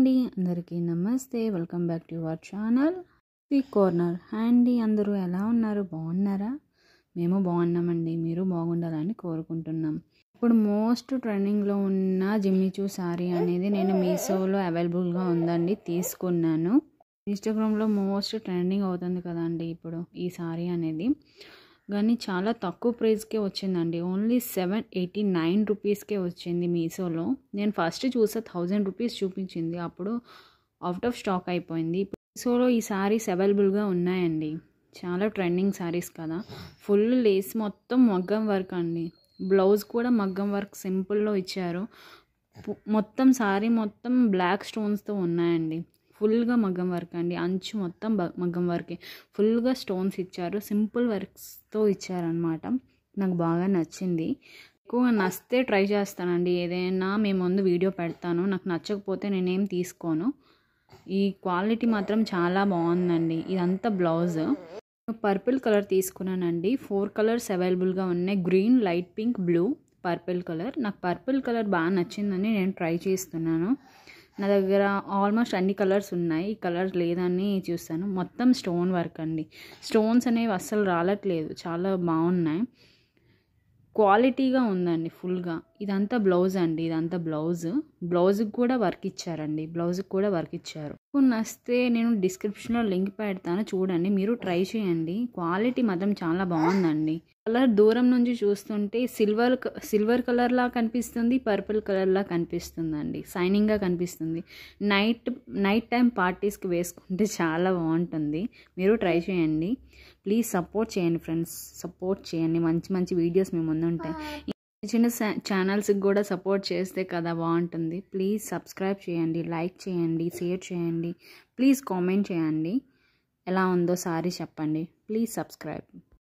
అండి అందరికీ నమస్తే welcome back to our channel sweet corner. Hi అండి, అందరూ ఎలా ఉన్నారు? బాగున్నారా? మేము బాగున్నామండి. మీరు బాగుండాలని కోరుకుంటున్నాం. ఇప్పుడు మోస్ట్ ట్రెండింగ్లో ఉన్న జిమ్మిచూ శారీ అనేది నేను మీషోలో అవైలబుల్గా ఉందండి, తీసుకున్నాను. ఇన్స్టాగ్రామ్లో మోస్ట్ ట్రెండింగ్ అవుతుంది కదండి ఇప్పుడు ఈ శారీ అనేది. కానీ చాలా తక్కువ ప్రైస్కే వచ్చిందండి. ఓన్లీ 789 రూపీస్కే వచ్చింది మీషోలో. నేను ఫస్ట్ చూసా 1000 రూపీస్ చూపించింది, అప్పుడు అవుట్ ఆఫ్ స్టాక్ అయిపోయింది. మీషోలో ఈ శారీస్ అవైలబుల్గా ఉన్నాయండి. చాలా ట్రెండింగ్ శారీస్ కదా. ఫుల్ లేస్ మొత్తం మగ్గం వర్క్ అండి. బ్లౌజ్ కూడా మగ్గం వర్క్ సింపుల్లో ఇచ్చారు. మొత్తం శారీ మొత్తం బ్లాక్ స్టోన్స్తో ఉన్నాయండి. ఫుల్గా మగ్గం వర్క్ అండి. అంచు మొత్తం మగ్గం వర్కే. ఫుల్గా స్టోన్స్ ఇచ్చారు, సింపుల్ వర్క్స్తో ఇచ్చారనమాట. నాకు బాగా నచ్చింది. ఎక్కువ నచ్చితే ట్రై చేస్తానండి. ఏదైనా మేము ముందు వీడియో పెడతాను. నాకు నచ్చకపోతే నేనేం తీసుకోను. ఈ క్వాలిటీ మాత్రం చాలా బాగుందండి. ఇదంతా బ్లౌజ్. పర్పుల్ కలర్ తీసుకున్నానండి. 4 కలర్స్ అవైలబుల్గా ఉన్నాయి. Green, light pink, blue, purple colour. నాకు పర్పుల్ కలర్ బాగా నచ్చిందని నేను ట్రై చేస్తున్నాను. నా దగ్గర ఆల్మోస్ట్ అన్ని కలర్స్ ఉన్నాయి. ఈ కలర్ లేదని చూస్తాను. మొత్తం స్టోన్ వర్క్ అండి. స్టోన్స్ అనేవి అస్సలు రాలట్లేదు, చాలా బాగున్నాయి. క్వాలిటీగా ఉందండి ఫుల్గా. ఇదంతా బ్లౌజ్ అండి. ఇదంతా బ్లౌజ్కి కూడా వర్క్ ఇచ్చారండి. బ్లౌజ్కి కూడా వర్క్ ఇచ్చారు. నచ్చితే నేను డిస్క్రిప్షన్లో లింక్ పెడతాను, చూడండి. మీరు ట్రై చేయండి. క్వాలిటీ మాత్రం చాలా బాగుందండి. కలర్ దూరం నుంచి చూస్తుంటే సిల్వర్ కలర్లా కనిపిస్తుంది, పర్పుల్ కలర్లా కనిపిస్తుందండి. షైనింగ్గా కనిపిస్తుంది. నైట్ టైం పార్టీస్కి వేసుకుంటే చాలా బాగుంటుంది. మీరు ట్రై చేయండి. ప్లీజ్ సపోర్ట్ చేయండి ఫ్రెండ్స్, సపోర్ట్ చేయండి. మంచి మంచి వీడియోస్ మీ ముందు ఉంటాయి. చిన్న ఛానల్స్కి కూడా సపోర్ట్ చేస్తే కదా బాగుంటుంది. ప్లీజ్ సబ్స్క్రైబ్ చేయండి, లైక్ చేయండి, షేర్ చేయండి. ప్లీజ్ కామెంట్ చేయండి. ఎలా ఉందో సారీ చెప్పండి. Please subscribe.